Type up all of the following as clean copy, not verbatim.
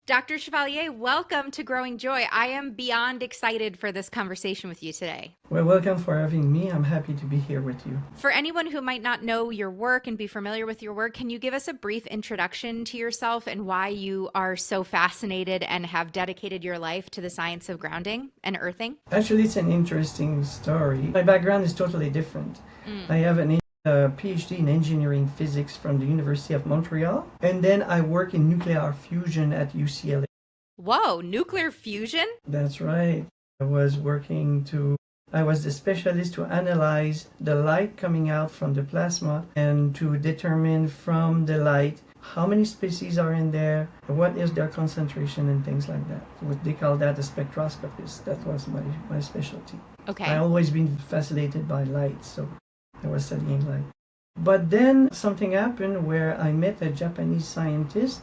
Dr. Chevalier, welcome to Growing Joy. I am beyond excited for this conversation with you today. Well, welcome for having me. I'm happy to be here with you. For anyone who might not know your work and be familiar with your work, can you give us a brief introduction to yourself and why you are so fascinated and have dedicated your life to the science of grounding and earthing? Actually, it's an interesting story. My background is totally different. I have a PhD in engineering physics from the University of Montreal, and then I work in nuclear fusion at UCLA. Whoa, nuclear fusion? That's right. I was the specialist to analyze the light coming out from the plasma and to determine from the light how many species are in there, what is their concentration, and things like that. What they call that a spectroscopist. That was my specialty. Okay. I always been fascinated by light, so I was studying light. But then something happened where I met a Japanese scientist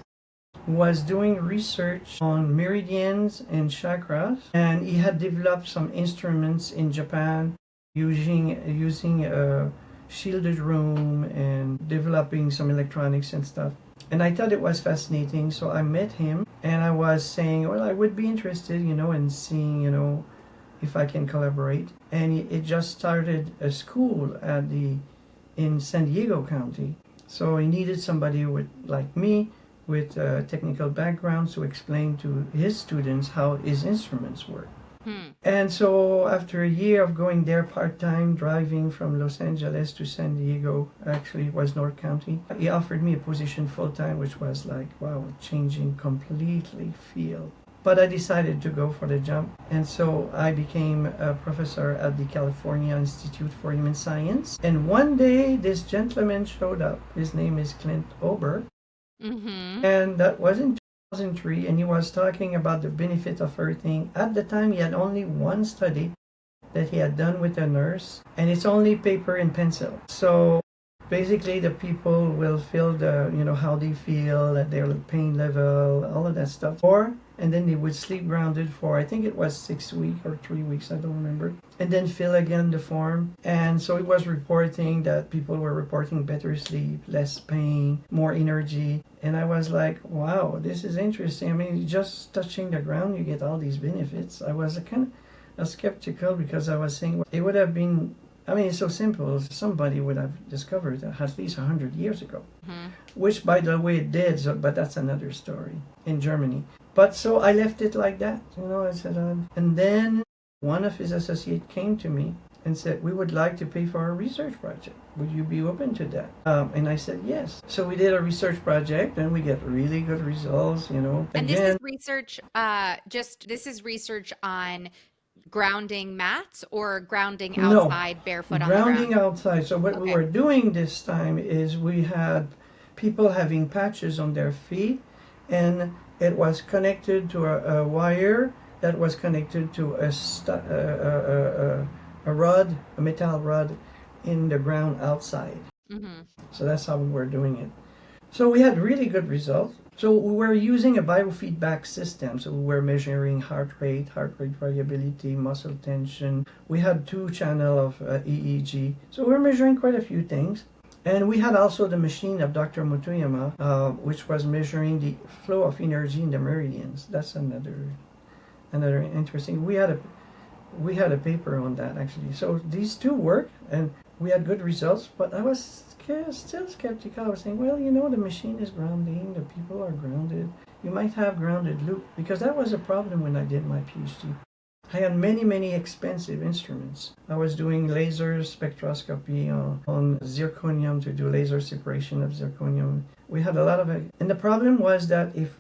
who was doing research on meridians and chakras, and he had developed some instruments in Japan using a shielded room and developing some electronics and stuff. And I thought it was fascinating, so I met him and I was saying, well, I would be interested, in seeing, if I can collaborate. And it just started a school in San Diego County. So he needed somebody like me with technical backgrounds to explain to his students how his instruments work. And so after a year of going there part-time, driving from Los Angeles to San Diego, actually it was North County, he offered me a position full-time, which was like, wow, changing completely field. But I decided to go for the jump, and so I became a professor at the California Institute for Human Science. And one day this gentleman showed up. His name is Clint Ober, and that was in 2003, and he was talking about the benefit of earthing. At the time, he had only one study that he had done with a nurse, and it's only paper and pencil. So basically, the people will feel how they feel, their pain level, all of that stuff. And then they would sleep grounded for, I think it was 6 weeks or 3 weeks, I don't remember. And then fill again the form. And so it was reporting that people were reporting better sleep, less pain, more energy. And I was like, wow, this is interesting. I mean, just touching the ground, you get all these benefits. I was kind of skeptical because I was saying it would have been, I mean, it's so simple. Somebody would have discovered that at least 100 years ago, which, by the way, it did, but that's another story in Germany. But so I left it like that, I said, and then one of his associates came to me and said, we would like to pay for a research project. Would you be open to that? And I said, yes. So we did a research project and we get really good results, And this is research, this is research on grounding mats or grounding outside barefoot on the ground? Grounding outside. So what we were doing this time is we had people having patches on their feet, and it was connected to a wire that was connected to a rod, a metal rod in the ground outside. So that's how we were doing it. So we had really good results. So we were using a biofeedback system. So we were measuring heart rate variability, muscle tension. We had 2 channels of EEG. So we were measuring quite a few things. And we had also the machine of Dr. Motoyama, which was measuring the flow of energy in the meridians. That's another interesting. We had a paper on that actually. So these 2 worked, and we had good results. But I was still skeptical. I was saying, well, the machine is grounding. The people are grounded. You might have grounded loop, because that was a problem when I did my PhD. I had many expensive instruments. I was doing laser spectroscopy on zirconium to do laser separation of zirconium. We had a lot of it. And the problem was that if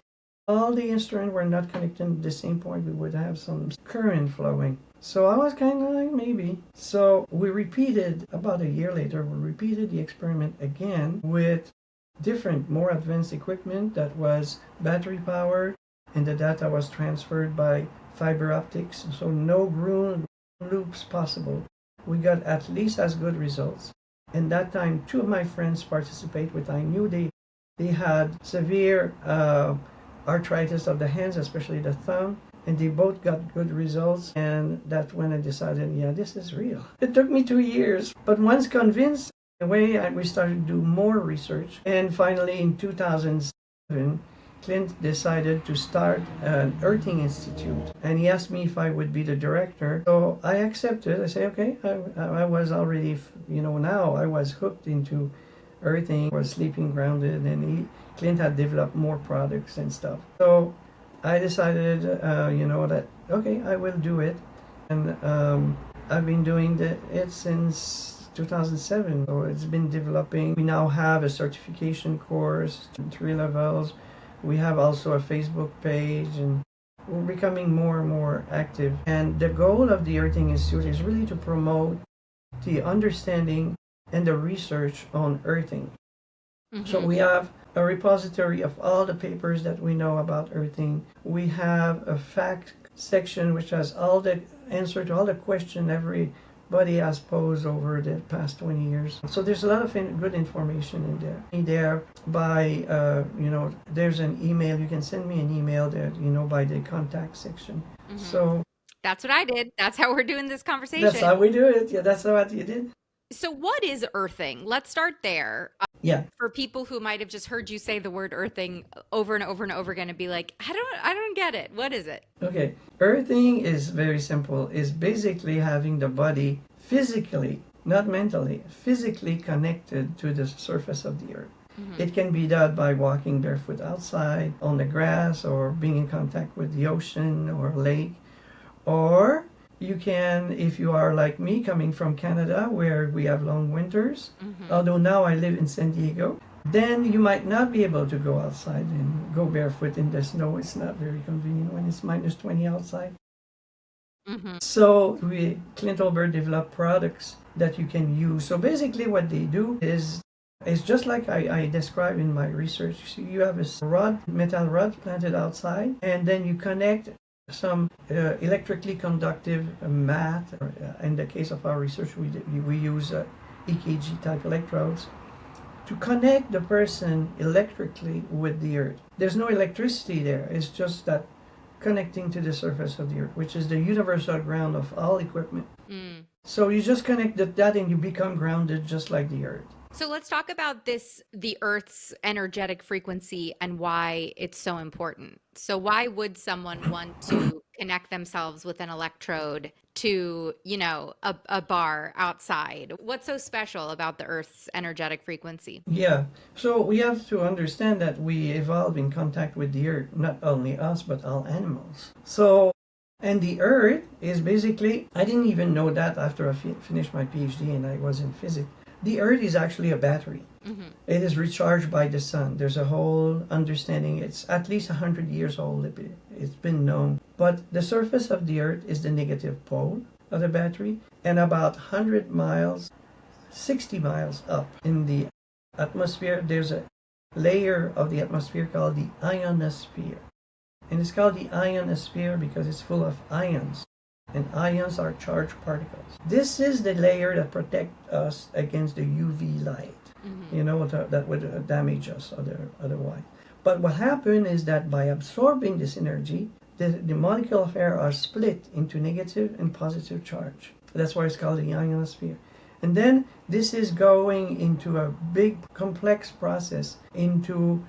all the instruments were not connected at the same point, we would have some current flowing. So I was kind of like, maybe. So about a year later, we repeated the experiment again with different, more advanced equipment that was battery powered, and the data was transferred by fiber optics, so no ground loops possible. We got at least as good results. And that time, 2 of my friends participated with. I knew they had severe arthritis of the hands, especially the thumb, and they both got good results. And that's when I decided, yeah, this is real. It took me 2 years, but once convinced, we started to do more research. And finally, in 2007, Clint decided to start an Earthing Institute, and he asked me if I would be the director. So I accepted. I said, okay. I was already, now I was hooked into Earthing, was sleeping grounded, and Clint had developed more products and stuff. So I decided, that, okay, I will do it. And I've been doing it since 2007. So it's been developing. We now have a certification course, 3 levels. We have also a Facebook page, and we're becoming more and more active. And the goal of the Earthing Institute is really to promote the understanding and the research on earthing. Mm-hmm. So we have a repository of all the papers that we know about earthing. We have a fact section which has all the answer to all the questions everybody has posed over the past 20 years. So there's a lot of good information in there. There's an email. You can send me an email there, by the contact section. Mm-hmm. So that's what I did. That's how we're doing this conversation. That's how we do it. Yeah, that's what you did. So what is earthing? Let's start there. Yeah. For people who might have just heard you say the word earthing over and over and over again and be like, I don't get it. What is it? Okay. Earthing is very simple. It's basically having the body physically, not mentally, physically connected to the surface of the earth. Mm-hmm. It can be done by walking barefoot outside on the grass, or being in contact with the ocean or a lake. Or you can, if you are like me, coming from Canada, where we have long winters, mm-hmm. although now I live in San Diego, then you might not be able to go outside and go barefoot in the snow. It's not very convenient when it's minus 20 outside. Mm-hmm. So Clint Olbert developed products that you can use. So basically what they do is just like I described in my research. So you have a metal rod planted outside, and then you connect some electrically conductive mat. In the case of our research, we use EKG type electrodes to connect the person electrically with the earth. There's no electricity there. It's just that connecting to the surface of the earth, which is the universal ground of all equipment. Mm. So you just connect that and you become grounded just like the earth. So let's talk about the Earth's energetic frequency and why it's so important. So why would someone want to connect themselves with an electrode to, a bar outside? What's so special about the Earth's energetic frequency? Yeah. So we have to understand that we evolve in contact with the Earth, not only us, but all animals. And the Earth is basically, I didn't even know that after I finished my PhD and I was in physics. The Earth is actually a battery. Mm-hmm. It is recharged by the sun. There's a whole understanding. It's at least 100 years old. It's been known. But the surface of the Earth is the negative pole of the battery. And about 100 miles, 60 miles up in the atmosphere, there's a layer of the atmosphere called the ionosphere. And it's called the ionosphere because it's full of ions. And ions are charged particles. This is the layer that protects us against the UV light, mm-hmm. That would damage us otherwise. But what happened is that by absorbing this energy, the molecules of air are split into negative and positive charge. That's why it's called the ionosphere. And then this is going into a big complex process into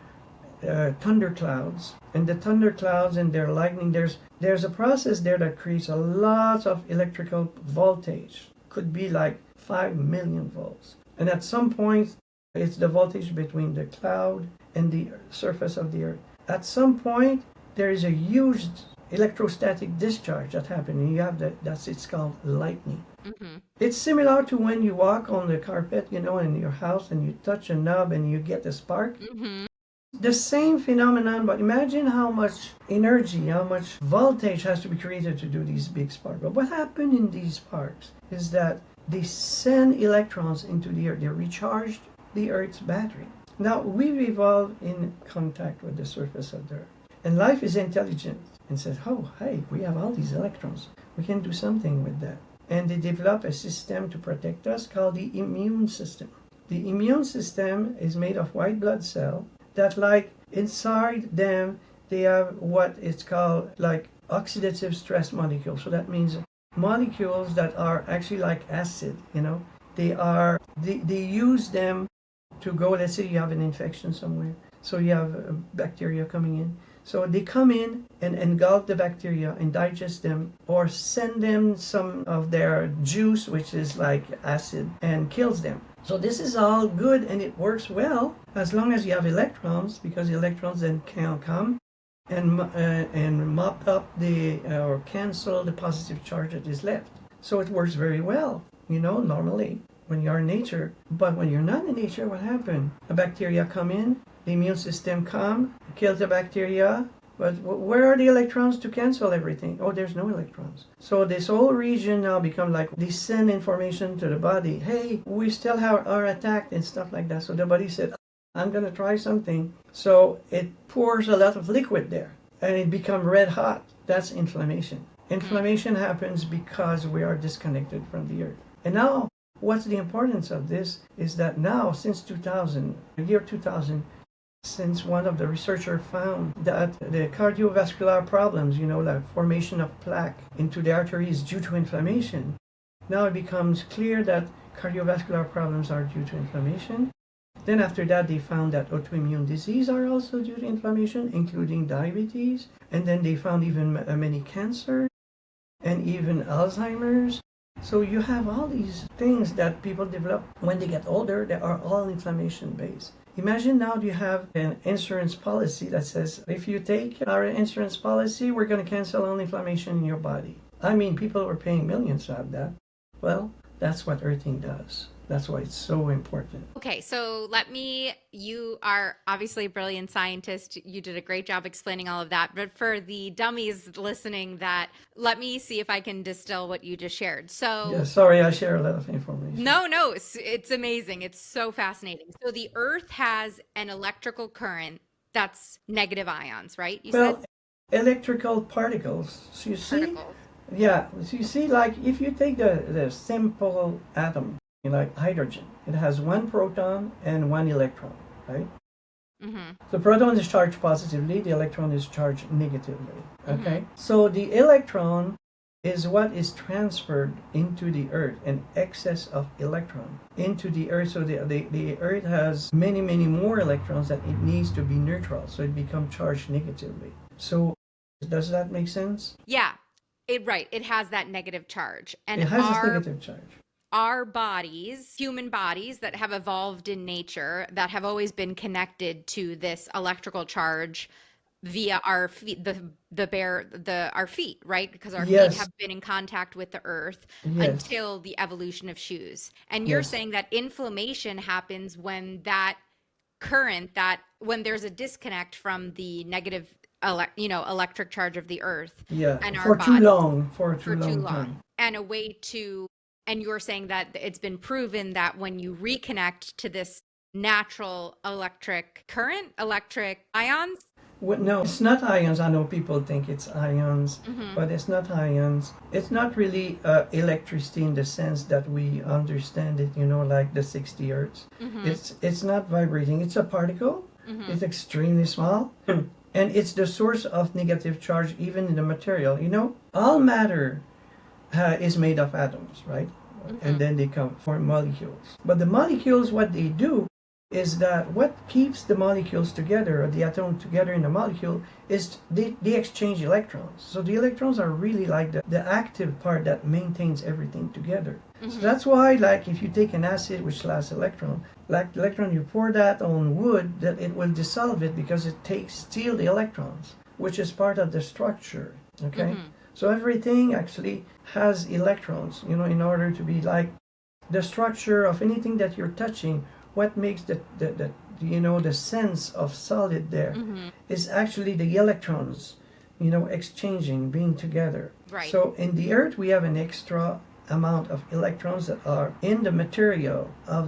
thunderclouds. And the thunderclouds and their lightning, there's a process there that creates a lot of electrical voltage. Could be like 5 million volts. And at some point, it's the voltage between the cloud and the surface of the earth. At some point, there is a huge electrostatic discharge that happens. And you have it's called lightning. Mm-hmm. It's similar to when you walk on the carpet, in your house, and you touch a knob and you get a spark. Mm-hmm. The same phenomenon, but imagine how much energy, how much voltage has to be created to do these big sparks. But what happened in these sparks is that they send electrons into the earth. They recharged the earth's battery. Now, we've evolved in contact with the surface of the earth. And life is intelligent and says, oh, hey, we have all these electrons. We can do something with that. And they develop a system to protect us called the immune system. The immune system is made of white blood cells that, like, inside them, they have what it's called like oxidative stress molecules. So that means molecules that are actually like acid, they use them to go, let's say you have an infection somewhere. So you have bacteria coming in. So they come in and engulf the bacteria and digest them, or send them some of their juice, which is like acid, and kills them. So this is all good and it works well as long as you have electrons, because the electrons then can come and mop up or cancel the positive charge that is left. So it works very well, normally when you're in nature. But when you're not in nature, what happens? The bacteria come in, the immune system come, kills the bacteria, but where are the electrons to cancel everything? Oh, there's no electrons. So this whole region now become like, they send information to the body, hey, we still are attacked and stuff like that. So the body said, I'm going to try something. So it pours a lot of liquid there and it becomes red hot. That's inflammation. Inflammation happens because we are disconnected from the earth. And now, what's the importance of this is that now, since 2000, the year 2000, since one of the researchers found that the cardiovascular problems, like formation of plaque into the arteries due to inflammation, now it becomes clear that cardiovascular problems are due to inflammation. Then after that, they found that autoimmune disease are also due to inflammation, including diabetes. And then they found even many cancer and even Alzheimer's. So you have all these things that people develop when they get older. They are all inflammation based. Imagine now you have an insurance policy that says, if you take our insurance policy, we're going to cancel all inflammation in your body. I mean, people were paying millions to have that. Well, that's what earthing does. That's why it's so important. Okay, so you are obviously a brilliant scientist. You did a great job explaining all of that. But for the dummies listening, let me see if I can distill what you just shared. Yeah, So, sorry, I share a lot of information. no, it's amazing. It's so fascinating. So the Earth has an electrical current that's negative ions, right? You said Well, electrical particles. So you see, particles. yeah, so you see, like if you take the simple atom, like hydrogen, it has one proton and one electron, right? Mm-hmm. The proton is charged positively, the electron is charged negatively. Okay? Mm-hmm. So the electron is what is transferred into the earth, an excess of electron into the earth. So the earth has many, many more electrons that it needs to be neutral, so it becomes charged negatively. So does that make sense? Yeah, right. It has that negative charge. And It has this negative charge. our bodies, human bodies that have evolved in nature, that have always been connected to this electrical charge via our feet, our feet, right? Because our feet Yes, have been in contact with the earth yes, until the evolution of shoes. And you're yes, saying that inflammation happens when when there's a disconnect from the negative electric charge of the earth yeah, and our for too body long, for too for too long long. time. And you're saying that it's been proven that when you reconnect to this natural electric current, electric ions. No, it's not ions. I know people think it's ions, Hmm. but it's not ions. It's not really electricity in the sense that we understand it, like the 60 hertz. Hmm. It's not vibrating. It's a particle. Hmm. It's extremely small. And it's the source of negative charge even in the material. All matter is made of atoms, right? And Hmm. then they come form molecules. But the molecules, what they do is that what keeps the molecules together, or the atom together in the molecule, is they exchange electrons. So the electrons are really like the active part that maintains everything together. So Hmm. that's why, like, if you take an acid which lasts electron, like the electron, you pour that on wood, that it will dissolve it because it steal the electrons, which is part of the structure. Okay. Hmm. So everything actually has electrons, in order to be like the structure of anything that you're touching. What makes the sense of solid there Hmm. is actually the electrons, exchanging, being together. Right. So in the earth, we have an extra amount of electrons that are in the material of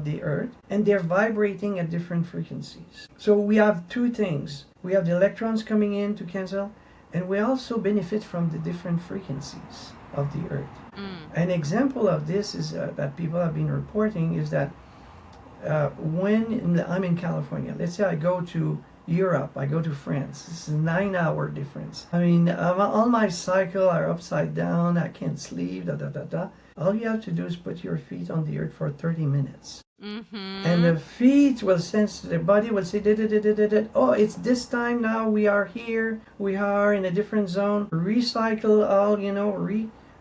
the earth, and they're vibrating at different frequencies. So we have two things. We have the electrons coming in to cancel, and we also benefit from the different frequencies of the earth. Mm. An example of this is that people have been reporting is that when I'm in California, let's say I go to Europe, I go to France, it's a 9 hour difference. I mean, all my cycle are upside down, I can't sleep, da da da da. All you have to do is put your feet on the earth for 30 minutes. And Mm-hmm. the feet will sense, the body will say, oh, it's this time now, we are here, we are in a different zone, recycle all,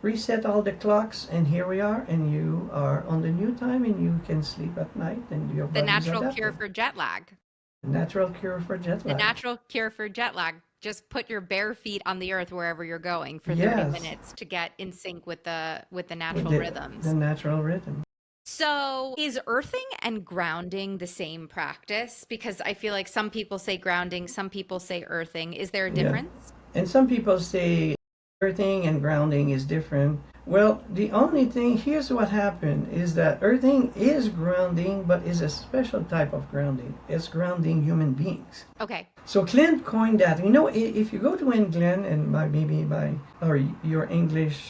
reset all the clocks, and here we are, and you are on the new time, and you can sleep at night, and your The body's natural cure adapted. for jet lag. Natural cure for jet The lag. natural cure for jet lag. Just put your bare feet on the earth wherever you're going for 30 Yes, minutes to get in sync with the with natural the rhythms. natural rhythm. So, is earthing and grounding the same practice? Because I feel like some people say grounding, some people say earthing. Is there a Yeah. difference? And some people say earthing and grounding is different. Well, the only thing, here's what happened, is that earthing is grounding, but is a special type of grounding. It's grounding human beings. Okay. So Clint coined that. If you go to England, and maybe by or your English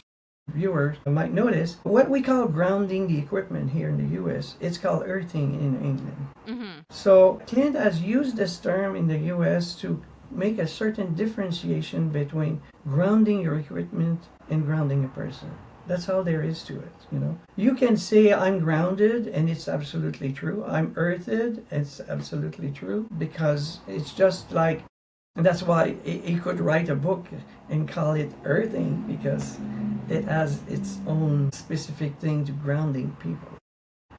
viewers might notice, what we call grounding the equipment here in the US, it's called earthing in England. Mm-hmm. So Clint has used this term in the US to make a certain differentiation between grounding your equipment and grounding a person. That's all there is to it. You can say I'm grounded, and it's absolutely true. I'm earthed, it's absolutely true, because it's just like, and that's why he could write a book and call it earthing, because it has its own specific thing to grounding people.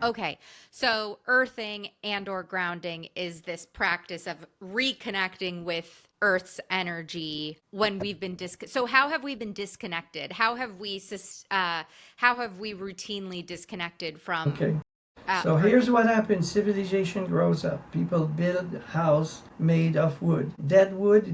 Okay. So, earthing and or grounding is this practice of reconnecting with Earth's energy when we've been so how have we been disconnected? How have we routinely disconnected from Okay. So here's earthing? what happens. Civilization grows up. People build house made of wood. Dead wood,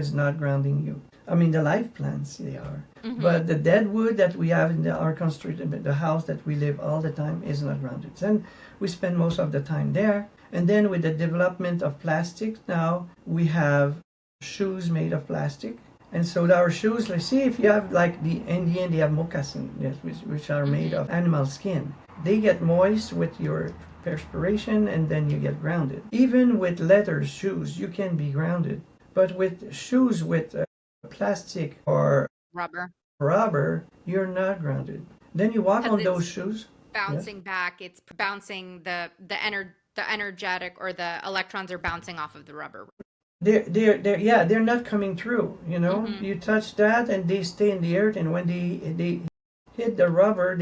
is not grounding you. I mean, the life plants, they are. Mm-hmm. But the dead wood that we have in our construction, the house that we live all the time, is not grounded. Then we spend most of the time there. And then with the development of plastic, now we have shoes made of plastic. And so our shoes, let's see, if you have like the Indian, they have moccasins, yes, which are made Mm-hmm. of animal skin. They get moist with your perspiration, and then you get grounded. Even with leather shoes, you can be grounded. But with shoes with plastic or Rubber. rubber, you're not grounded. Then you walk Because on those it's shoes. Yes. bouncing back, it's bouncing the energetic or the electrons are bouncing off of the rubber. They're not coming through. Mm-hmm. You touch that, and they stay in the earth, and when they hit the rubber,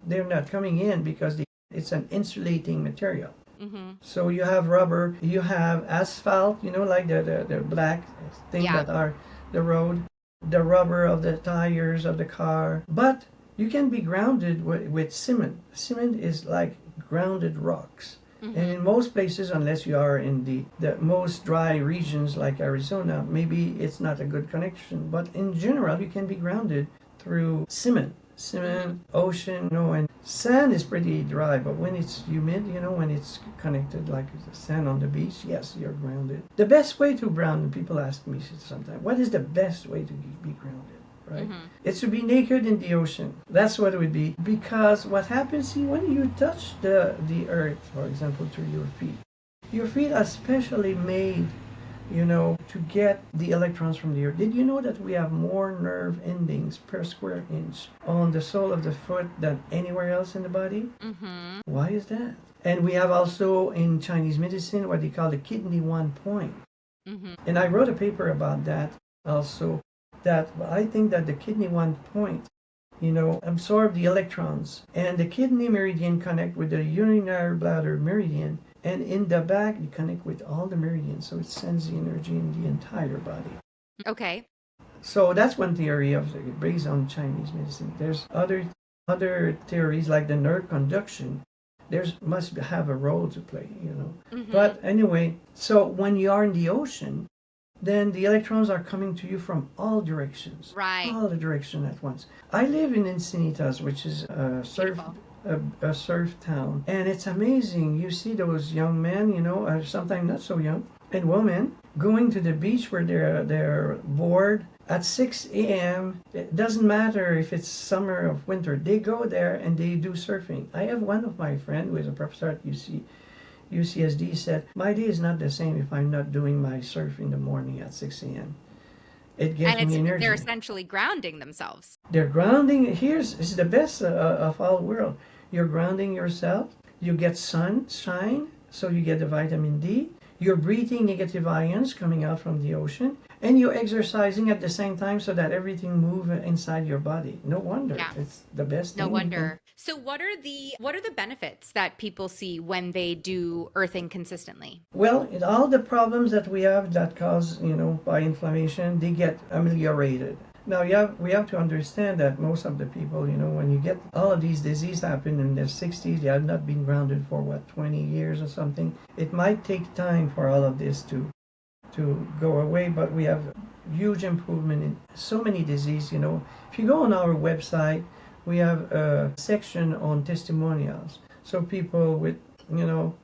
they're not coming in, because it's an insulating material. Mm-hmm. So you have rubber, you have asphalt, like the black thing Yeah. that are the road, the rubber of the tires of the car. But you can be grounded with cement. Cement is like grounded rocks. And Mm-hmm. in most places, unless you are in the most dry regions like Arizona, maybe it's not a good connection. But in general, you can be grounded through cement. Mm-hmm. Cement, ocean, and sand is pretty dry, but when it's humid, when it's connected like the sand on the beach, yes, you're grounded. The best way to ground, people ask me sometimes, what is the best way to be grounded? Right? Mm-hmm. It's to be naked in the ocean. That's what it would be. Because what happens, see, when you touch the earth, for example, through your feet are specially made, to get the electrons from the earth. Did you know that we have more nerve endings per square inch on the sole of the foot than anywhere else in the body? Mm-hmm. Why is that? And we have also in Chinese medicine what they call the kidney one point. Mm-hmm. And I wrote a paper about that also, that I think that the kidney one point, absorb the electrons, and the kidney meridian connect with the urinary bladder meridian, and in the back you connect with all the meridians, so it sends the energy in the entire body. Okay. So that's one theory of based on Chinese medicine. There's other theories like the nerve conduction. There's must have a role to play. Mm-hmm. But anyway, so when you are in the ocean, then the electrons are coming to you from Right. all the direction at once. I live in Encinitas, which is Beautiful. a surf town, and it's amazing. You see those young men, sometimes not so young, and women going to the beach where they're bored at 6 a.m. It doesn't matter if it's summer or winter. They go there and they do surfing. I have one of my friend who is a professor at UCSD said, my day is not the same if I'm not doing my surf in the morning at 6 a.m. It And gives it's me they're energy. essentially grounding themselves. They're grounding. Here's is the best of all world. You're grounding yourself, You get sunshine, so you get the vitamin D. You're breathing negative ions coming out from the ocean, and you're exercising at the same time so that everything moves inside your body. No wonder Yeah. it's the best No thing you can. wonder. So what are the benefits that people see when they do earthing consistently? Well, all the problems that we have that cause, by inflammation, they get ameliorated. Now, we have to understand that most of the people, when you get all of these diseases happen in their 60s, they have not been grounded for what, 20 years or something. It might take time for all of this to go away, but we have huge improvement in so many diseases. If you go on our website, we have a section on testimonials. So people with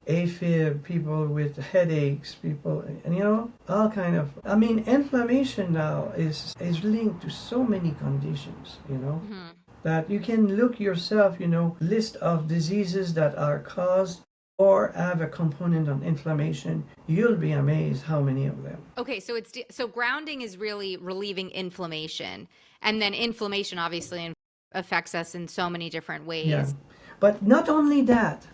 AFib, people with headaches, people, and all kind of. I mean, inflammation now is linked to so many conditions. Hmm. That you can look yourself. List of diseases that are caused or have a component on inflammation. You'll be amazed how many of them. Okay, so so grounding is really relieving inflammation, and then inflammation obviously affects us in so many different Yeah. ways. But not only that,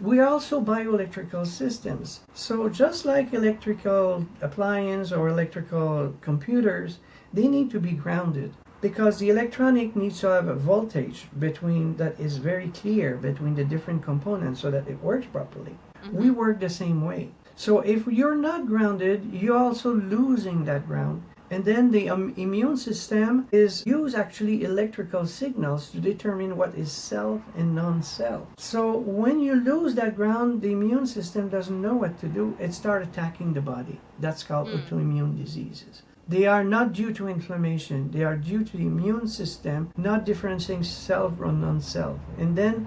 we are also bioelectrical systems. So just like electrical appliance or electrical computers, they need to be grounded because the electronic needs to have a voltage between that is very clear between the different components so that it works properly. We Hmm. work the same way. So if you're not grounded, you're also losing that ground, and then the immune system is use actually electrical signals to determine what is self and non-self. So when you lose that ground, the immune system doesn't know what to do. It starts attacking the body. That's called Mm. autoimmune diseases. They are not due to inflammation. They are due to the immune system not differentiating self from non-self. And then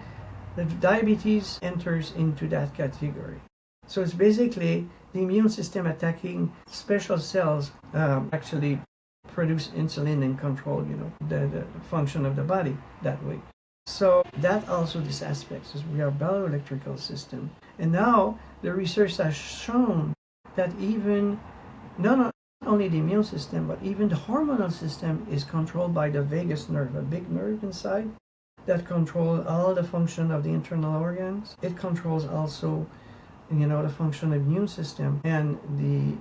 the diabetes enters into that category. So it's basically the immune system attacking special cells, actually produce insulin and control, the function of the body that way. So that also this aspect is we are bioelectrical system. And now the research has shown that even not only the immune system, but even the hormonal system is controlled by the vagus nerve, a big nerve inside that controls all the function of the internal organs. It controls also the function of the immune system and the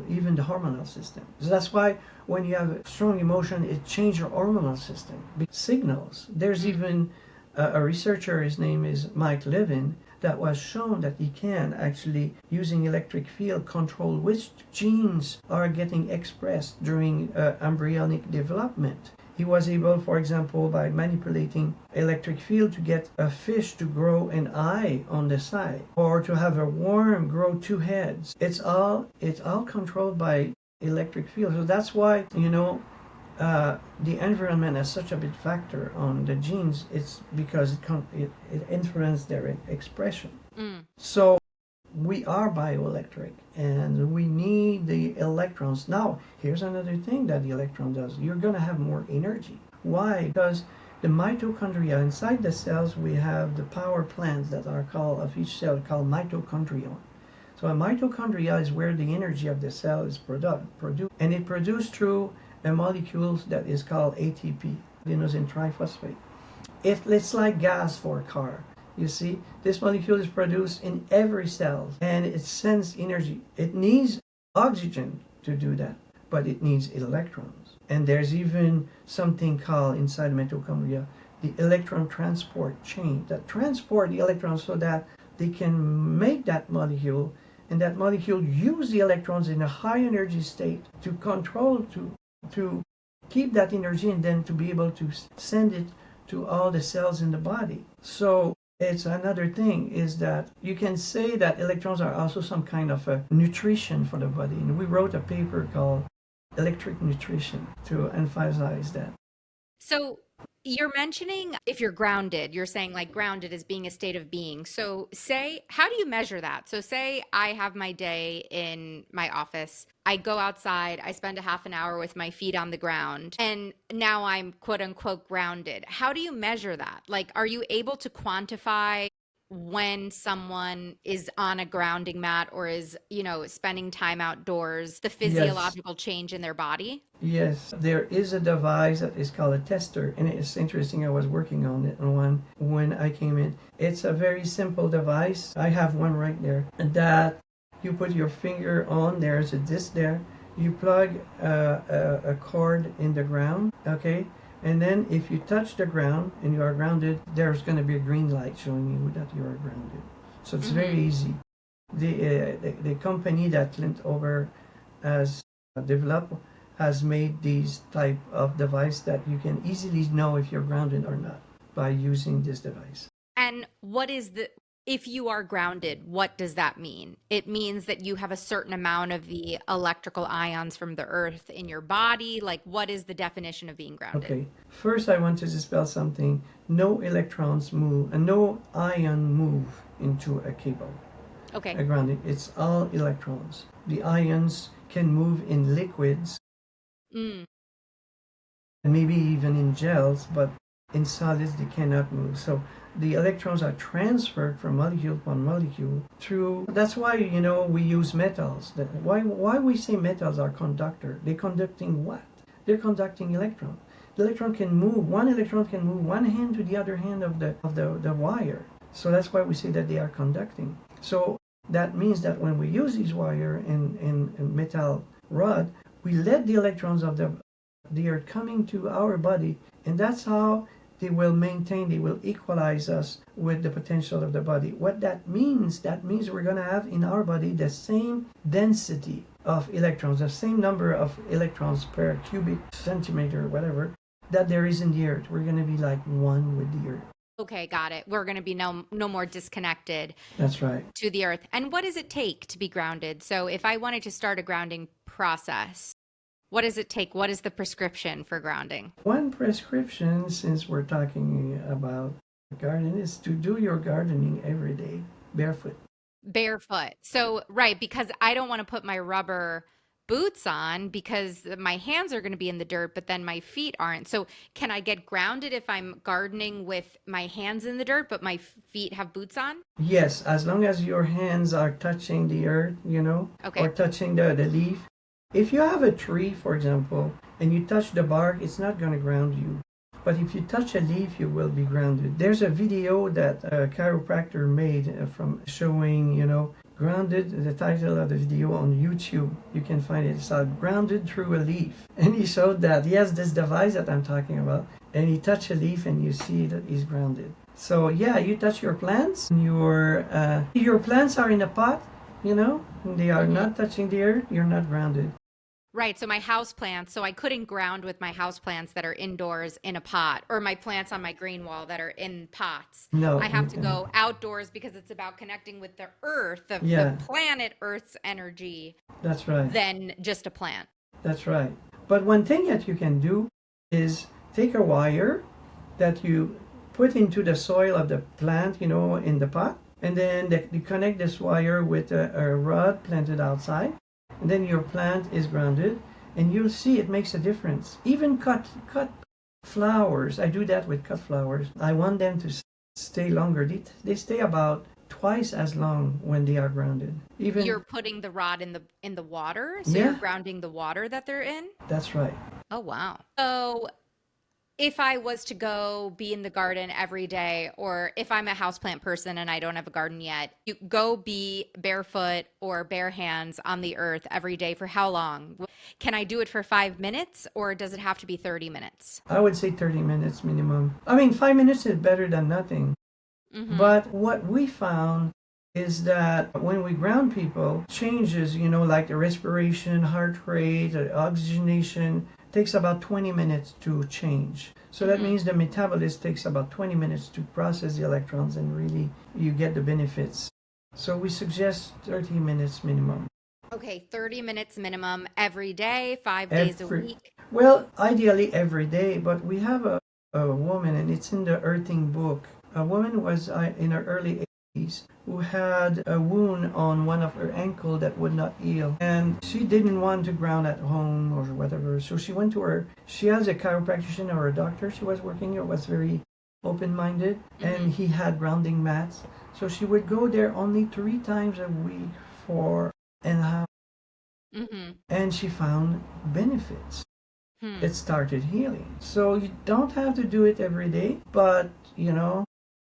even the hormonal system. So that's why when you have a strong emotion, it changes your hormonal system. Signals. There's Mm. even a researcher, his name is Mike Levin, that was shown that he can actually, using electric field, control which genes are getting expressed during embryonic development. He was able, for example, by manipulating electric field to get a fish to grow an eye on the side or to have a worm grow two heads. It's all controlled by electric field. So that's why, the environment has such a big factor on the genes. It's because it influences their expression. Mm. So we are bioelectric and we need the electrons. Now, here's another thing that the electron does. You're going to have more energy. Why? Because the mitochondria inside the cells, we have the power plants that are called, of each cell, called mitochondria. So a mitochondria is where the energy of the cell is produced, and it produced through a molecule that is called ATP, adenosine triphosphate. It's like gas for a car. You see, this molecule is produced in every cell and it sends energy. It needs oxygen to do that, but it needs electrons. And there's even something called inside mitochondria the electron transport chain that transport the electrons so that they can make that molecule, and that molecule use the electrons in a high energy state to control to keep that energy and then to be able to send it to all the cells in the body. So it's another thing is that you can say that electrons are also some kind of a nutrition for the body. And we wrote a paper called Electric Nutrition to emphasize that. So you're mentioning if you're grounded, you're saying like grounded as being a state of being. So say, how do you measure that? So say I have my day in my office. I go outside, I spend a half an hour with my feet on the ground, and now I'm quote unquote grounded. How do you measure that? Like, are you able to quantify? when someone is on a grounding mat or is, spending time outdoors, the Yes. physiological change in their body? Yes, there is a device that is called a tester, and it's interesting. I was working on it on one when I came in. It's a very simple device. I have one right there that you put your finger on. There's a disc there. You plug a cord in the ground, okay? And then if you touch the ground and you are grounded, there's going to be a green light showing you that you are grounded. So it's very Mm-hmm. easy. The company that Clint Over has developed has made these type of device that you can easily know if you're grounded or not by using this device. And if you are grounded, what does that mean? It means that you have a certain amount of the electrical ions from the earth in your body. Like, what is the definition of being grounded? Okay, first I want to dispel something. No electrons move and no ion move into a cable. Okay. A grounding, it's all electrons. The ions can move in liquids Mm, and maybe even in gels, but in solids they cannot move. So the electrons are transferred from molecule upon molecule through. That's why we use metals. Why we say metals are conductor? They're conducting what? They're conducting electron. The electron can move. One electron can move one hand to the other hand of the wire. So that's why we say that they are conducting. So that means that when we use these wire in metal rod, we let the electrons of they are coming to our body, and that's how they will equalize us with the potential of the body. What that means we're going to have in our body the same density of electrons, the same number of electrons per cubic centimeter, whatever, that there is in the earth. We're going to be like one with the earth. okay, got it. We're going to be no more disconnected That's right. to the earth. And what does it take to be grounded? So if I wanted to start a grounding process, what does it take? What is the prescription for grounding? One prescription, since we're talking about gardening, is to do your gardening every day barefoot. Barefoot. So, right, because I don't want to put my rubber boots on because my hands are going to be in the dirt, but then my feet aren't. So, can I get grounded if I'm gardening with my hands in the dirt, but my feet have boots on? Yes, as long as your hands are touching the earth, or Okay. touching the leaf. If you have a tree, for example, and you touch the bark, it's not going to ground you. But if you touch a leaf, you will be grounded. There's a video that a chiropractor made from showing, grounded, the title of the video on YouTube. You can find it. It's called Grounded Through a Leaf. And he showed that he has this device that I'm talking about, and he touched a leaf and you see that he's grounded. So yeah, you touch your plants. Your plants are in a pot, they are Hmm. not touching the earth. You're not grounded. Right. So my house plants, so I couldn't ground with my house plants that are indoors in a pot or my plants on my green wall that are in pots. No, I have to go outdoors because it's about connecting with the earth, the yeah, planet Earth's energy, that's right. than just a plant. That's right. But one thing that you can do is take a wire that you put into the soil of the plant, in the pot, and then you connect this wire with a rod planted outside, and then your plant is grounded, and you'll see it makes a difference. Even cut flowers. I do that with cut flowers. I want them to stay longer. They stay about twice as long when they are grounded. You're Even putting the rod in the water, so you're yeah, grounding the water that they're in. that's right. Oh wow. So if I was to go be in the garden every day, or if I'm a houseplant person and I don't have a garden yet, you go be barefoot or bare hands on the earth every day for how long? Can I do it for 5 minutes or does it have to be 30 minutes? I would say 30 minutes minimum. I mean, 5 minutes is better than nothing. Mm-hmm. But what we found is that when we ground people, changes, like the respiration, heart rate, oxygenation, takes about 20 minutes to change. So that Mm-hmm. means the metabolism takes about 20 minutes to process the electrons and really you get the benefits. So we suggest 30 minutes minimum. Okay, 30 minutes minimum every day, 5 days a Every, week. well, ideally every day, but we have a woman, and it's in the earthing book. A woman was in her early 80s who had a wound on one of her ankle that would not heal, and she didn't want to ground at home or whatever. So she has a chiropractor or a doctor she was working with, was very open-minded, Mm-hmm. and he had grounding mats. So she would go there only 3 times a week for an hour, Mm-hmm. and she found benefits. Hmm. It started healing. So you don't have to do it every day, but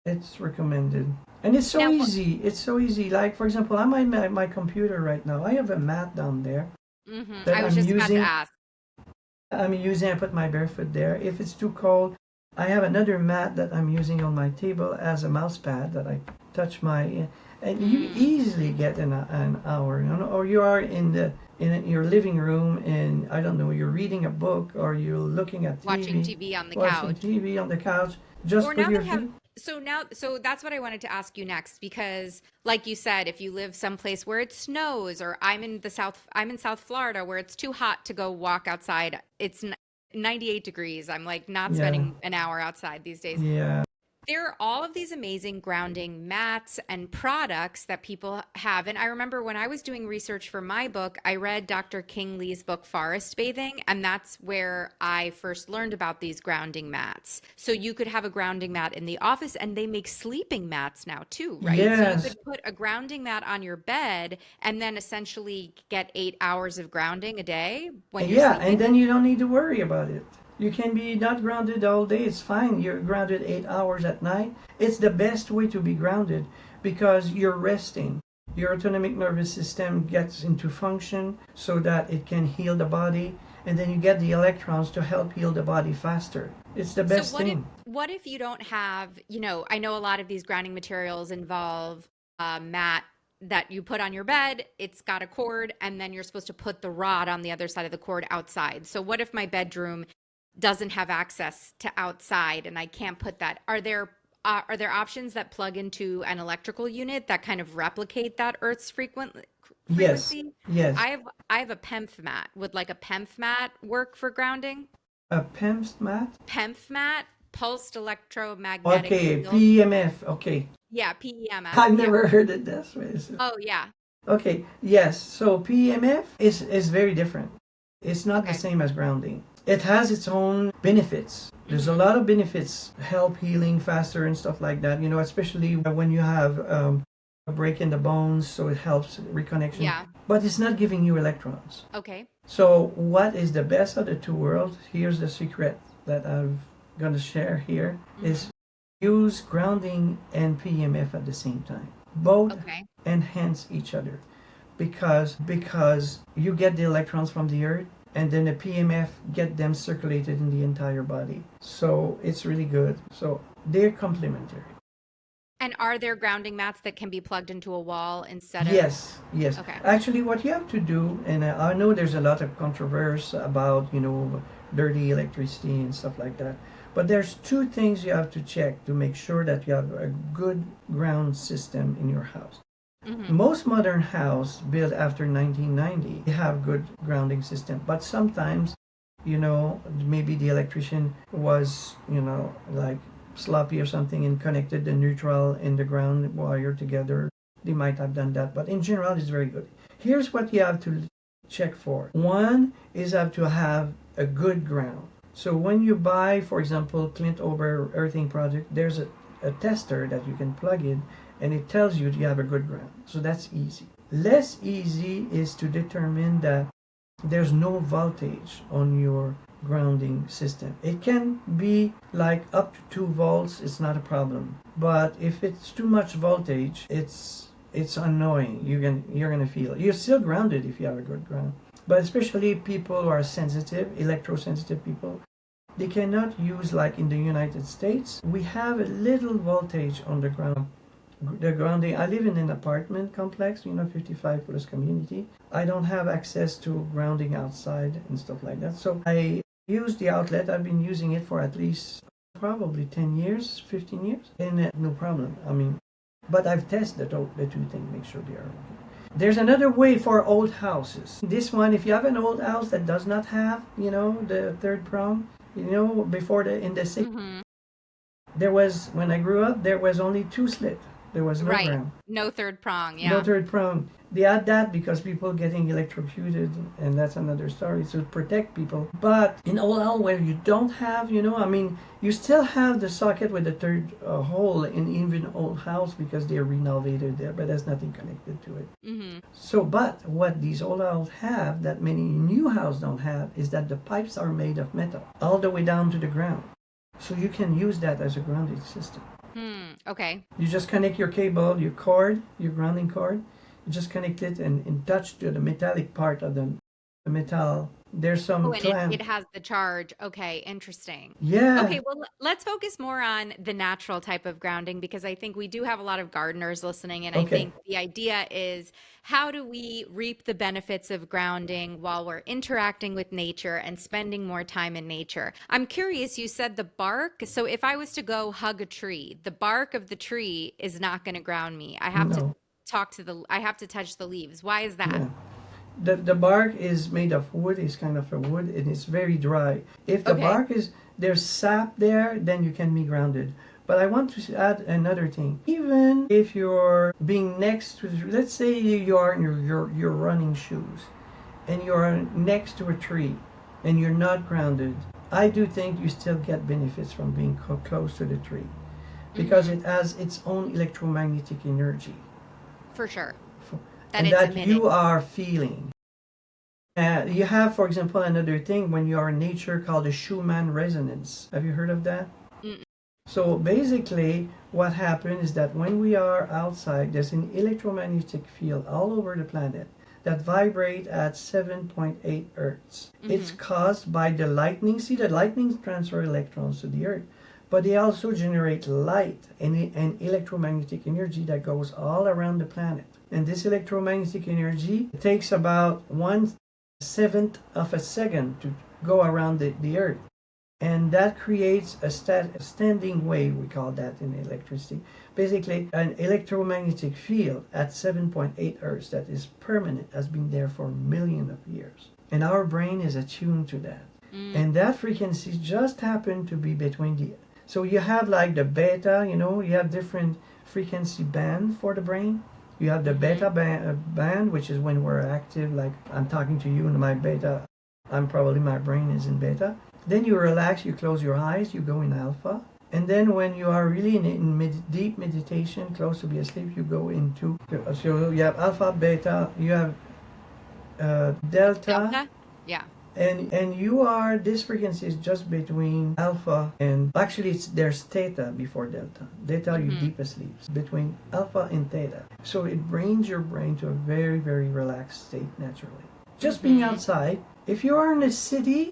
it's recommended. And it's so Now, easy. It's so easy. Like, for example, I'm on my computer right now. I have a mat down there that I was just about to using. ask. I'm using, I put my barefoot there. If it's too cold, I have another mat that I'm using on my table as a mouse pad that I touch my, and you Mm. easily get an hour, or you are in your living room and I don't know, you're reading a book or you're looking at Watching TV, TV on the watching couch. TV on the couch, just Or put now your they have, feet. so that's what I wanted to ask you next, because like you said, if you live someplace where it snows, or I'm in South Florida where it's too hot to go walk outside. 98 degrees. I'm like not Yeah, spending an hour outside these days. yeah, There are all of these amazing grounding mats and products that people have. And I remember when I was doing research for my book, I read Dr. King Lee's book, Forest Bathing, and that's where I first learned about these grounding mats. So you could have a grounding mat in the office, and they make sleeping mats now too, right? So you yes, could put a grounding mat on your bed and then essentially get 8 hours of grounding a day when you're yeah, and sleeping. then you don't need to worry about it. You can be not grounded all day. It's fine. You're grounded 8 hours at night. It's the best way to be grounded because you're resting. Your autonomic nervous system gets into function so that it can heal the body, and then you get the electrons to help heal the body faster. It's the So best thing. what if you don't have, I know a lot of these grounding materials involve a mat that you put on your bed, it's got a cord, and then you're supposed to put the rod on the other side of the cord outside. So what if my bedroom doesn't have access to outside and I can't put that? Are there options that plug into an electrical unit that kind of replicate that Earth's Yes, frequency? yes. I have a PEMF mat. Would like a PEMF mat work for grounding? A PEMF mat? PEMF mat, pulsed electromagnetic Okay, field. PEMF. Okay. Yeah, PEMF. I've Yeah. never heard it this way. Oh, yeah. Okay, yes. So PEMF is very different. It's not the Okay. same as grounding. It has its own benefits. There's a Hmm. lot of benefits, help healing faster and stuff like that. Especially when you have a break in the bones, so it helps reconnection. Yeah. But it's not giving you electrons. Okay. So what is the best of the two worlds? Here's the secret that I'm gonna share here is Hmm. use grounding and PEMF at the same time. Both Okay. enhance each other because you get the electrons from the earth and then the PMF get them circulated in the entire body. So it's really good. So they're complementary. And are there grounding mats that can be plugged into a wall instead of? Yes, yes. Okay. Actually, what you have to do, and I know there's a lot of controversy about, dirty electricity and stuff like that. But there's two things you have to check to make sure that you have a good ground system in your house. Hmm. Most modern houses built after 1990 have good grounding system, but sometimes, maybe the electrician was, like sloppy or something and connected the neutral and the ground wire together. They might have done that, but in general, it's very good. Here's what you have to check for. One is have to have a good ground. So when you buy, for example, Clint Ober earthing project, there's a tester that you can plug in and it tells you have a good ground. So that's easy. Less easy is to determine that there's no voltage on your grounding system. It can be like up to 2 volts, it's not a problem. But if it's too much voltage, it's annoying. You're gonna feel it. You're still grounded if you have a good ground. But especially people who are sensitive, electrosensitive people, they cannot use like in the United States. We have a little voltage on the ground. The grounding, I live in an apartment complex, 55 plus community. I don't have access to grounding outside and stuff like that. So I use the outlet. I've been using it for at least probably 10 years, 15 years, and no problem. I mean, but I've tested the two things, make sure they are okay. There's another way for old houses. This one, if you have an old house that does not have, the third prong, before in the Hmm. there was, when I grew up, there was only 2 slits. There was no Right. ground. No third prong. No Yeah. third prong. They add that because people getting electrocuted, and that's another story. To protect people. But in OL where you don't have, I mean, you still have the socket with the third hole in even old house because they're renovated there, but there's nothing connected to it. Mm-hmm. So, but what these old houses have that many new houses don't have is that the pipes are made of metal all the way down to the ground. So you can use that as a grounding system. Okay. You just connect your cable, your cord, your grounding cord. You just connect it and touch to the metallic part of the metal. There's Oh, some and it clamp. has the charge. Okay, interesting. Yeah. Okay, well, let's focus more on the natural type of grounding because I think we do have a lot of gardeners listening, and I Okay. think the idea is how do we reap the benefits of grounding while we're interacting with nature and spending more time in nature? I'm curious, you said the bark. So if I was to go hug a tree, the bark of the tree is not going to ground me. No. I have to touch the leaves. Why is that? Yeah. The bark is made of wood. It's kind of a wood, and it's very dry. If the Okay. bark is there's sap there, then you can be grounded. But I want to add another thing. Even if you're being next to, let's say you are in your running shoes, and you're next to a tree, and you're not grounded, I do think you still get benefits from being close to the tree because Mm-hmm. it has its own electromagnetic energy, For sure. That and it's that you emitting. are feeling. You have, for example, another thing when you are in nature called the Schumann resonance. Have you heard of that? Mm, So basically, what happens is that when we are outside, there's an electromagnetic field all over the planet that vibrate at 7.8 hertz. It's mhm. caused by the lightning. See, the lightning transfer electrons to the earth, but they also generate light and electromagnetic energy that goes all around the planet. And this electromagnetic energy takes about 1/7 of a second to go around the earth, and that creates a standing wave. We call that in electricity, basically an electromagnetic field at 7.8 hertz that is permanent, has been there for millions of years, and our brain is attuned to that. Mm, And that frequency just happened to be between the, so you have like the beta, you have different frequency band for the brain. You have the mhm. beta band, which is when we're active, like I'm talking to you in my beta. My brain is in beta. Then you relax, you close your eyes, you go in alpha. And then when you are really in deep meditation, close to be asleep, you go into, so you have alpha, beta, you have delta, Delta? Yeah. and you are, this frequency is just between alpha and, actually there's theta before delta. Delta, you Mhm. deep asleep. It's between alpha and theta. So it brings your brain to a very, very relaxed state naturally. Just being Mhm. outside. If you are in a city,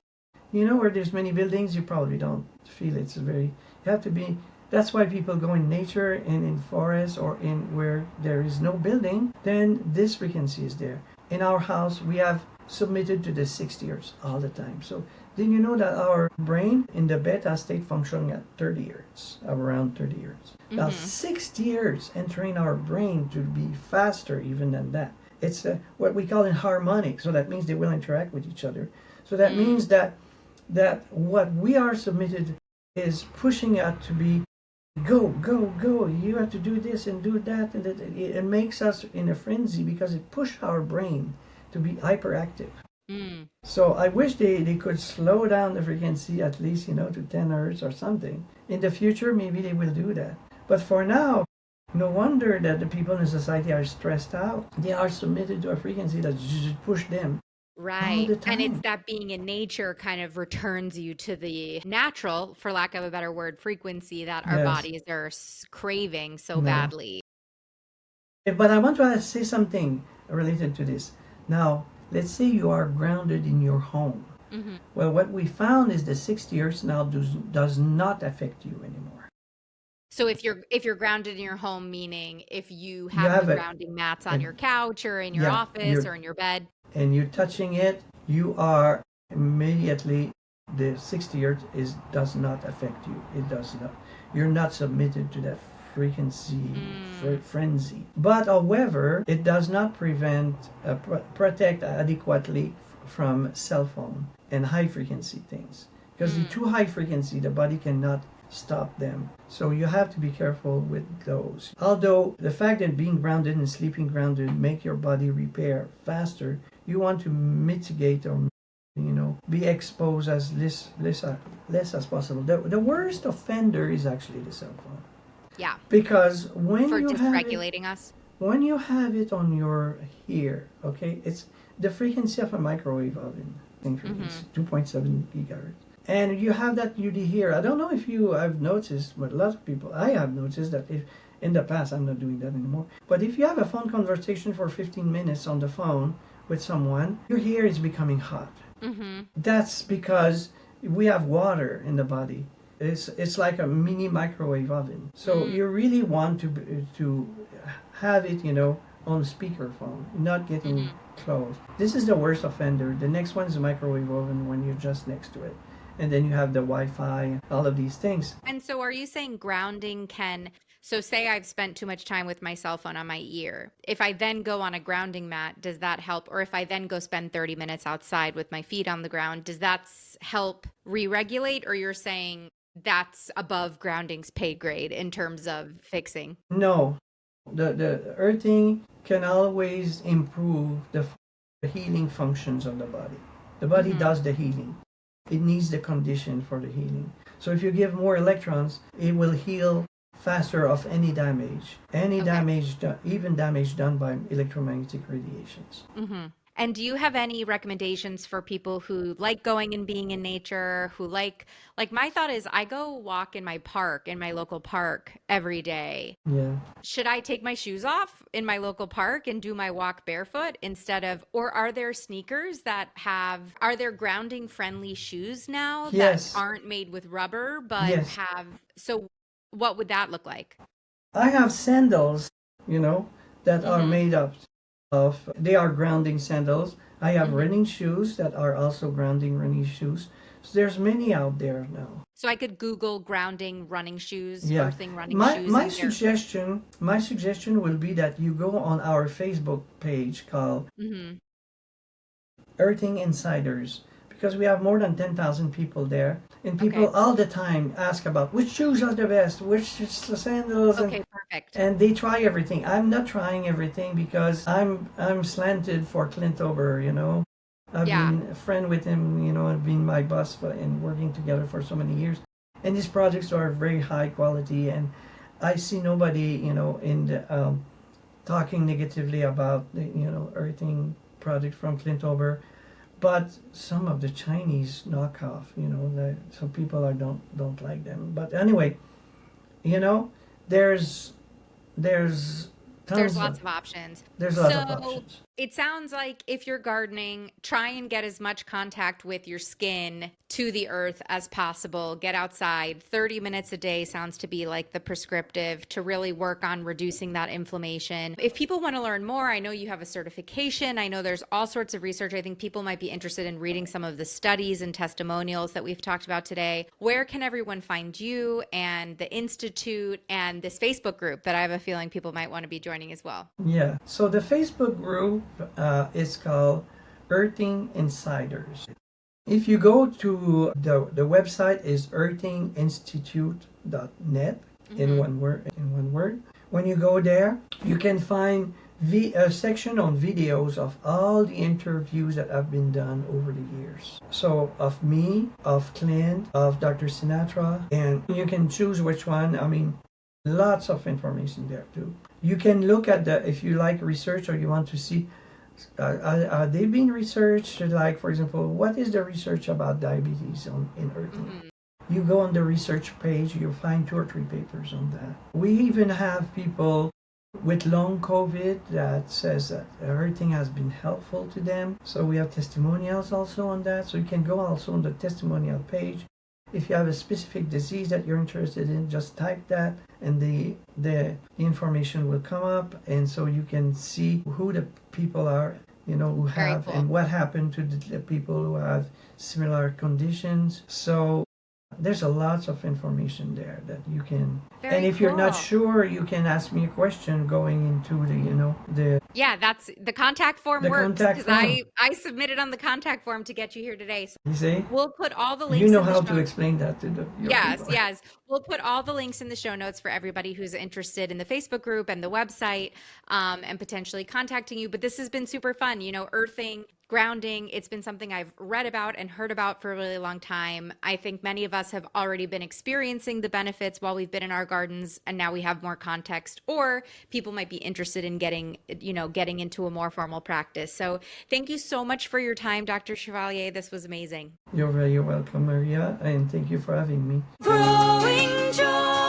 where there's many buildings, you probably don't feel it's very, you have to be, that's why people go in nature and in forests or in where there is no building, then this frequency is there. In our house, we have submitted to the 60 hertz all the time. So then you know that our brain in the beta state functioning at 30 hertz, around 30 hertz. Now Mhm. 60 hertz entering our brain to be faster even than that. It's what we call in harmonic. So that means they will interact with each other. So that Mm. means that what we are submitted is pushing out to be go, go, go. You have to do this and do that, and it makes us in a frenzy because it pushes our brain to be hyperactive. Mm. So I wish they could slow down the frequency at least, to 10 hertz or something. In the future, maybe they will do that. But for now, no wonder that the people in society are stressed out. They are submitted to a frequency that just push them all Right. the And it's time. that being in nature kind of returns you to the natural, for lack of a better word, frequency that our Yes. bodies are craving so No. badly. But I want to say something related to this. Now, let's say you are grounded in your home. Mhm. Well, what we found is the 60 hertz now does not affect you anymore. So if you're grounded in your home, meaning if you You have the have grounding mats on a your couch or in your yeah, office or in your bed. you're touching it, you are immediately, the 60 hertz does not affect you. It does not. You're not submitted to that frequency Mm, frenzy. But however, it does not protect adequately from cell phone and high frequency things. Because the mm, too high frequency, the body cannot stop them. So you have to be careful with those. Although the fact that being grounded and sleeping grounded make your body repair faster, you want to mitigate or be exposed as less as possible. The worst offender is actually the cell phone, Yeah. because For dysregulating us. when you have it on your ear, okay, it's the frequency of a microwave oven. I think it's 2.7 gigahertz. And you have that UD here. I don't know if you have noticed, but a lot of people, I have noticed that if in the past, I'm not doing that anymore. But if you have a phone conversation for 15 minutes on the phone with someone, your ear is becoming hot. That's because we have water in the body. It's like a mini microwave oven. So you really want to have it, on speakerphone, not getting close. This is the worst offender. The next one is a microwave oven when you're just next to it. And then you have the Wi-Fi, all of these things. And so are you saying grounding can, so say I've spent too much time with my cell phone on my ear. If I then go on a grounding mat, does that help? Or if I then go spend 30 minutes outside with my feet on the ground, does that help re-regulate? Or you're saying that's above grounding's pay grade in terms of fixing? No, the earthing can always improve the healing functions of the body. The body does the healing. It needs the condition for the healing. So if you give more electrons, it will heal faster of any damage. Even damage done by electromagnetic radiations. And do you have any recommendations for people who like going and being in nature, who like my thought is I go walk in my park, in my local park every day. Yeah. Should I take my shoes off in my local park and do my walk barefoot instead of, or are there sneakers that are there grounding friendly shoes now that Yes. aren't made with rubber, but Yes. so what would that look like? I have sandals, that are made up they are grounding sandals. I have running shoes that are also grounding running shoes. So there's many out there now. So I could Google grounding running shoes, Yeah. earthing running My shoes. my suggestion will be that you go on our Facebook page called Earthing Insiders, because we have more than 10,000 people there, and people all the time ask about which shoes are the best, which sandals, Okay, perfect. and they try everything. I'm not trying everything because I'm slanted for Clint Ober. I've been a friend with him. I've been my boss and working together for so many years, and these projects are very high quality, and I see nobody in the talking negatively about the earthing product from Clint Ober. But some of the Chinese knockoff, some people don't like them. But anyway, there's There's tons lots of of options. there's lots of So options. it sounds like if you're gardening, try and get as much contact with your skin to the earth as possible. Get outside. 30 minutes a day sounds to be like the prescriptive to really work on reducing that inflammation. If people want to learn more, I know you have a certification. I know there's all sorts of research. I think people might be interested in reading some of the studies and testimonials that we've talked about today. Where can everyone find you and the Institute and this Facebook group that I have a feeling people might want to be joining as well? Yeah. So the Facebook group is called Earthing Insiders. If you go to the website is earthinginstitute.net in one word. When you go there, you can find a section on videos of all the interviews that have been done over the years. So of me, of Clint, of Dr. Sinatra, and you can choose which one. I mean, lots of information there too. You can look at if you like research or you want to see are they being researched, like for example, what is the research about diabetes in earthing? You go on the research page, you'll find 2 or 3 papers on that. We even have people with long COVID that says that earthing has been helpful to them. So we have testimonials also on that. So you can go also on the testimonial page. If you have a specific disease that you're interested in, just type that and the information will come up, and so you can see who the people are, who have, and what happened to the people who have similar conditions. So There's a lots of information there that you can, and Very if you're not cool. sure, you can ask me a question going into Yeah, that's the contact form the works contact because form. I submitted on the contact form to get you here today. So You see, we'll put all the you links know in the how to show. explain that to your Yes, people. yes. We'll put all the links in the show notes for everybody who's interested in the Facebook group and the website, and potentially contacting you. But this has been super fun. Earthing, grounding, it's been something I've read about and heard about for a really long time. I think many of us have already been experiencing the benefits while we've been in our gardens, and now we have more context, or people might be interested in getting into a more formal practice. So thank you so much for your time, Dr. Chevalier. This was amazing. You're very welcome, Maria, and thank you for having me. Growing joy.